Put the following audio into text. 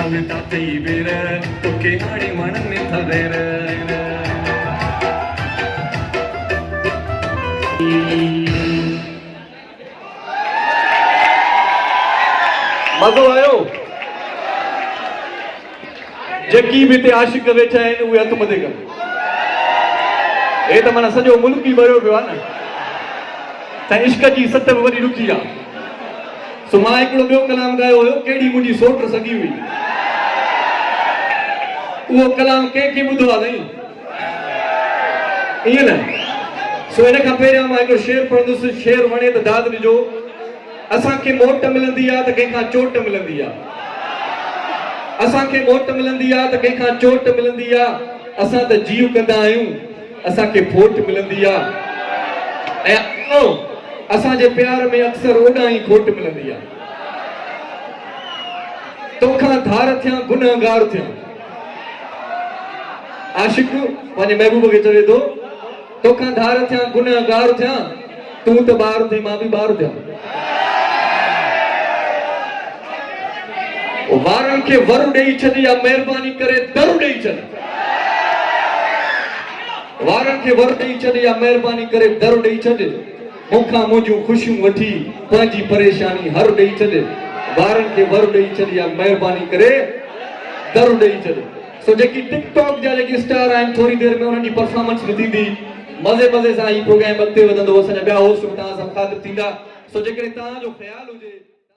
सामने ताते ही बेर तोके आड़ी मन में थवेर मज़ो आयो जेकी भी ते आशिक वेठा आहिनि उहे हथ मथे कनि हे त माना सॼो मुल्क ई भरियो पियो आहे न त इश्क जी सत बि वॾी ॾुखी आहे सो मां हिकिड़ो ॿियो कलाम ॻायो हुयो कहिड़ी मुंहिंजी सोट सॻी हुई उहो कलाम कंहिंखे ॿुधो आहे साईं ईअं न सो हिन खां पहिरियां मां हिकिड़ो शेर पढ़ंदुसि शेर वणे त दाद ॾिजो असांखे मोट मिलंदी आहे त कंहिंखां चोट मिलंदी आहे असांखे मोट मिलंदी आहे त कंहिंखां चोट मिलंदी आहे असां त जीव कंदा आहियूं असांखे फोट मिलंदी आहे ऐं असांजे प्यार में अक्सर ओॾां ई खोट मिलंदी आहे तोखां धार थियां गुनहगार थियां आशिक पंहिंजे महबूब खे चवे थो तोखां धार थियां गुनहगार थियां तूं त ॿार थिए मां बि ॿार थियां वारनि खे वर ॾेई छॾ या महिरबानी करे दर ॾेई छॾ वारनि खे वर ॾेई छॾ या महिरबानी करे दर ॾेई छॾ मूंखां मुंहिंजूं ख़ुशियूं वठी पंहिंजी परेशानी हर ॾेई छॾ वारनि खे वर ॾेई छॾ या महिरबानी करे दर ॾेई छॾ सो जेकी टिकटॉक जा जेकी स्टार आहिनि थोरी देरि में उन्हनि जी परफॉर्मेंस बि थींदी मज़े मज़े सां ही प्रोग्राम अॻिते वधंदो असांजा ॿिया होस्ट बि तव्हां सां मुखातिब थींदा सो जेकॾहिं तव्हांजो ख़्यालु हुजे